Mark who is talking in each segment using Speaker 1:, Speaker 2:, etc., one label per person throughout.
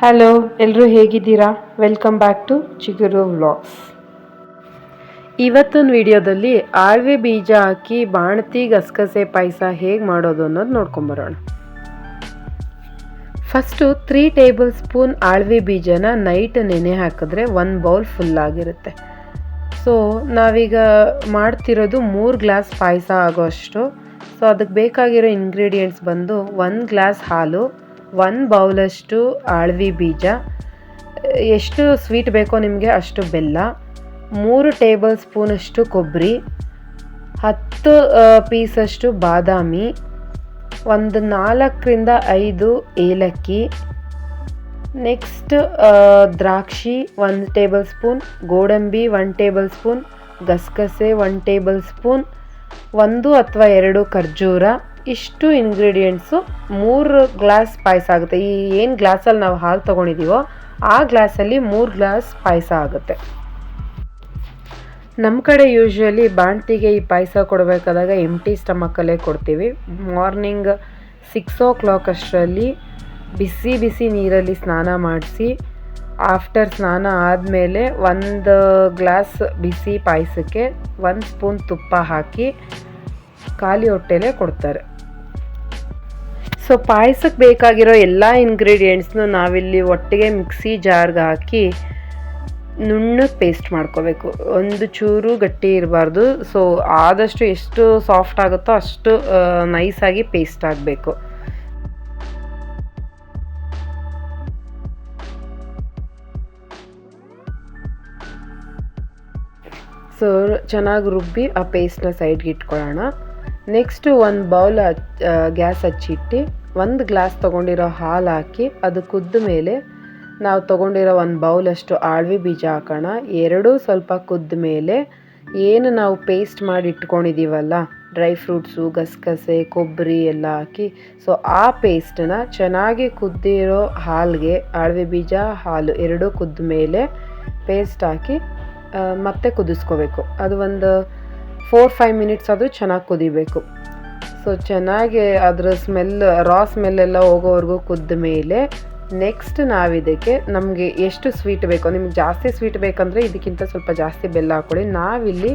Speaker 1: Hello, ಎಲ್ಲರೂ ಹೇಗಿದ್ದೀರಾ? Welcome back to ಚಿಗುರು ವ್ಲಾಗ್ಸ್. ಇವತ್ತಿನ ವಿಡಿಯೋದಲ್ಲಿ ಆಳ್ವಿ ಬೀಜ ಹಾಕಿ ಬಾಣತಿ ಗಸಗಸೆ ಪಾಯಸ ಹೇಗೆ ಮಾಡೋದು ಅನ್ನೋದು ನೋಡ್ಕೊಂಬರೋಣ. ಫಸ್ಟು 3 ಟೇಬಲ್ ಸ್ಪೂನ್ ಆಳ್ವಿ ಬೀಜನ ನೈಟ್ ನೆನೆ ಹಾಕಿದ್ರೆ 1 ಬೌಲ್ ಫುಲ್ ಆಗಿರುತ್ತೆ. ಸೊ ನಾವೀಗ ಮಾಡ್ತಿರೋದು 3 ಗ್ಲಾಸ್ ಪಾಯಸ ಆಗೋಷ್ಟು. ಸೊ ಅದಕ್ಕೆ ಬೇಕಾಗಿರೋ ಇಂಗ್ರೀಡಿಯೆಂಟ್ಸ್ ಬಂದು 1 ಗ್ಲಾಸ್ ಹಾಲು, 1 ಬೌಲಷ್ಟು ಆಳ್ವಿ ಬೀಜ, ಎಷ್ಟು ಸ್ವೀಟ್ ಬೇಕೋ ನಿಮಗೆ ಅಷ್ಟು ಬೆಲ್ಲ, 3 ಟೇಬಲ್ ಸ್ಪೂನಷ್ಟು ಕೊಬ್ಬರಿ, 10 ಪೀಸಷ್ಟು ಬಾದಾಮಿ, ಒಂದು 4ರಿಂದ 5 ಏಲಕ್ಕಿ, ನೆಕ್ಸ್ಟ್ ದ್ರಾಕ್ಷಿ 1 ಟೇಬಲ್ ಸ್ಪೂನ್, ಗೋಡಂಬಿ 1 ಟೇಬಲ್ ಸ್ಪೂನ್, ಗಸಗಸೆ 1 ಟೇಬಲ್ ಸ್ಪೂನ್, 1 ಅಥವಾ 2 ಖರ್ಜೂರ. ಇಷ್ಟು ಇಂಗ್ರೀಡಿಯೆಂಟ್ಸು 3 ಗ್ಲಾಸ್ ಪಾಯಸ ಆಗುತ್ತೆ. ಈ ಏನು ಗ್ಲಾಸಲ್ಲಿ ನಾವು ಹಾಲು ತೊಗೊಂಡಿದ್ದೀವೋ ಆ ಗ್ಲಾಸಲ್ಲಿ 3 ಗ್ಲಾಸ್ ಪಾಯಸ ಆಗುತ್ತೆ. ನಮ್ಮ ಕಡೆ ಯೂಶ್ವಲಿ ಬಾಣ್ತಿಗೆ ಈ ಪಾಯಸ ಕೊಡಬೇಕಾದಾಗ ಎಂಟಿ ಸ್ಟಮಕ್ಕಲ್ಲೇ ಕೊಡ್ತೀವಿ. ಮಾರ್ನಿಂಗ್ 6 o'clock ಅಷ್ಟರಲ್ಲಿ ಬಿಸಿ ಬಿಸಿ ನೀರಲ್ಲಿ ಸ್ನಾನ ಮಾಡಿಸಿ, ಆಫ್ಟರ್ ಸ್ನಾನ ಆದಮೇಲೆ 1 ಗ್ಲಾಸ್ ಬಿಸಿ ಪಾಯಸಕ್ಕೆ 1 ಸ್ಪೂನ್ ತುಪ್ಪ ಹಾಕಿ ಖಾಲಿ ಹೊಟ್ಟೆಲೇ ಕೊಡ್ತಾರೆ. ಸೊ ಪಾಯಸಕ್ಕೆ ಬೇಕಾಗಿರೋ ಎಲ್ಲ ಇಂಗ್ರೀಡಿಯೆಂಟ್ಸ್ನು ನಾವಿಲ್ಲಿ ಒಟ್ಟಿಗೆ ಮಿಕ್ಸಿ ಜಾರ್ಗೆ ಹಾಕಿ ನುಣ್ಣಗೆ ಪೇಸ್ಟ್ ಮಾಡ್ಕೋಬೇಕು. ಒಂದು ಚೂರು ಗಟ್ಟಿ ಇರಬಾರ್ದು. ಸೊ ಆದಷ್ಟು ಎಷ್ಟು ಸಾಫ್ಟ್ ಆಗುತ್ತೋ ಅಷ್ಟು ನೈಸಾಗಿ ಪೇಸ್ಟ್ ಆಗಬೇಕು. ಸೊ ಚೆನ್ನಾಗಿ ರುಬ್ಬಿ ಆ ಪೇಸ್ಟ್ನ ಸೈಡ್ಗೆ ಇಟ್ಕೊಳ್ಳೋಣ. ನೆಕ್ಸ್ಟು 1 ಬೌಲ್ ಗ್ಯಾಸ್ ಹಚ್ಚಿಟ್ಟು 1 ಗ್ಲಾಸ್ ತೊಗೊಂಡಿರೋ ಹಾಲು ಹಾಕಿ ಅದು ಕುದ್ದ ಮೇಲೆ ನಾವು ತೊಗೊಂಡಿರೋ 1 ಬೌಲಷ್ಟು ಆಳ್ವಿ ಬೀಜ ಹಾಕೋಣ. ಎರಡೂ ಸ್ವಲ್ಪ ಕುದ್ದ ಮೇಲೆ ಏನು ನಾವು ಪೇಸ್ಟ್ ಮಾಡಿ ಇಟ್ಕೊಂಡಿದ್ದೀವಲ್ಲ, ಡ್ರೈ ಫ್ರೂಟ್ಸು, ಗಸಗಸೆ, ಕೊಬ್ಬರಿ ಎಲ್ಲ ಹಾಕಿ, ಸೊ ಆ ಪೇಸ್ಟನ್ನ ಚೆನ್ನಾಗಿ ಕುದ್ದಿರೋ ಹಾಲಿಗೆ, ಆಳ್ವಿ ಬೀಜ ಹಾಲು ಎರಡೂ ಕುದ್ದ ಮೇಲೆ ಪೇಸ್ಟ್ ಹಾಕಿ ಮತ್ತೆ ಕುದಿಸ್ಕೋಬೇಕು. ಅದು ಒಂದು 4-5 ಮಿನಿಟ್ಸ್ ಆದರೂ ಚೆನ್ನಾಗಿ ಕುದಿಬೇಕು. ಸೊ ಚೆನ್ನಾಗಿ ಅದರ ರಾ ಸ್ಮೆಲ್ಲೆಲ್ಲ ಹೋಗೋವರೆಗೂ ಕುದ್ದ ಮೇಲೆ ನೆಕ್ಸ್ಟ್ ನಾವಿದಕ್ಕೆ ನಮಗೆ ಎಷ್ಟು ಸ್ವೀಟ್ ಬೇಕೋ, ನಿಮ್ಗೆ ಜಾಸ್ತಿ ಸ್ವೀಟ್ ಬೇಕಂದರೆ ಇದಕ್ಕಿಂತ ಸ್ವಲ್ಪ ಜಾಸ್ತಿ ಬೆಲ್ಲ ಹಾಕ್ಕೊಳ್ಳಿ. ನಾವಿಲ್ಲಿ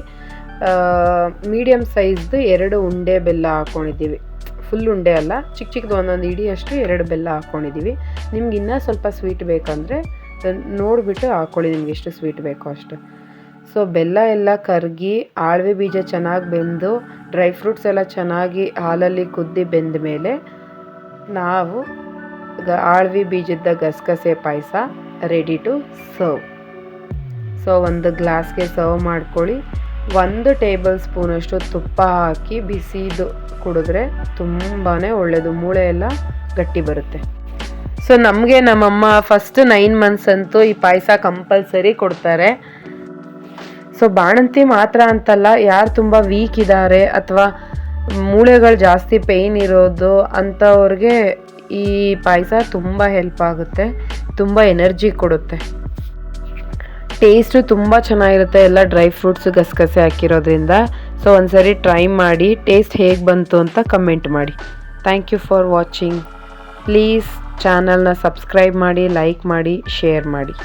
Speaker 1: ಮೀಡಿಯಮ್ ಸೈಜ್ದು 2 ಉಂಡೆ ಬೆಲ್ಲ ಹಾಕ್ಕೊಂಡಿದ್ದೀವಿ. ಫುಲ್ ಉಂಡೆ ಅಲ್ಲ, ಚಿಕ್ಕ ಚಿಕ್ಕದು ಒಂದೊಂದು ಇಡಿಯಷ್ಟು 2 ಬೆಲ್ಲ ಹಾಕ್ಕೊಂಡಿದ್ದೀವಿ. ನಿಮ್ಗೆ ಇನ್ನೂ ಸ್ವಲ್ಪ ಸ್ವೀಟ್ ಬೇಕಂದರೆ ನೋಡಿಬಿಟ್ಟು ಹಾಕ್ಕೊಳ್ಳಿ, ನಿಮ್ಗೆ ಎಷ್ಟು ಸ್ವೀಟ್ ಬೇಕೋ ಅಷ್ಟು. ಸೊ ಬೆಲ್ಲ ಎಲ್ಲ ಕರಗಿ ಆಳ್ವಿ ಬೀಜ ಚೆನ್ನಾಗಿ ಬೆಂದು ಡ್ರೈ ಫ್ರೂಟ್ಸ್ ಎಲ್ಲ ಚೆನ್ನಾಗಿ ಹಾಲಲ್ಲಿ ಕುದ್ದಿ ಬೆಂದ ಮೇಲೆ ನಾವು ಆಳ್ವಿ ಬೀಜದ ಗಸಗಸೆ ಪಾಯಸ ರೆಡಿ ಟು ಸರ್ವ್. ಸೊ 1 ಗ್ಲಾಸ್ಗೆ ಸರ್ವ್ ಮಾಡ್ಕೊಳ್ಳಿ. 1 ಟೇಬಲ್ ಸ್ಪೂನಷ್ಟು ತುಪ್ಪ ಹಾಕಿ ಬಿಸಿದು ಕುಡಿದ್ರೆ ತುಂಬಾ ಒಳ್ಳೆಯದು, ಮೂಳೆ ಎಲ್ಲ ಗಟ್ಟಿ ಬರುತ್ತೆ. ಸೊ ನಮಗೆ ನಮ್ಮಮ್ಮ ಫಸ್ಟ್ 9 months ಅಂತೂ ಈ ಪಾಯಸ ಕಂಪಲ್ಸರಿ ಕೊಡ್ತಾರೆ. ಸೊ ಬಾಣಂತಿ ಮಾತ್ರ ಅಂತಲ್ಲ, ಯಾರು ತುಂಬ ವೀಕ್ ಇದ್ದಾರೆ ಅಥವಾ ಮೂಳೆಗಳು ಜಾಸ್ತಿ ಪೇಯ್ನ್ ಇರೋದು ಅಂಥವ್ರಿಗೆ ಈ ಪಾಯಸ ತುಂಬ ಹೆಲ್ಪ್ ಆಗುತ್ತೆ, ತುಂಬ ಎನರ್ಜಿ ಕೊಡುತ್ತೆ. ಟೇಸ್ಟು ತುಂಬ ಚೆನ್ನಾಗಿರುತ್ತೆ, ಎಲ್ಲ ಡ್ರೈ ಫ್ರೂಟ್ಸ್ ಗಸಗಸೆ ಹಾಕಿರೋದ್ರಿಂದ. ಸೊ ಒಂದ್ಸರಿ ಟ್ರೈ ಮಾಡಿ, ಟೇಸ್ಟ್ ಹೇಗೆ ಬಂತು ಅಂತ ಕಮೆಂಟ್ ಮಾಡಿ. Thank you for watching. Please ಚಾನಲ್ನ ಸಬ್ಸ್ಕ್ರೈಬ್ ಮಾಡಿ, ಲೈಕ್ ಮಾಡಿ, ಶೇರ್ ಮಾಡಿ.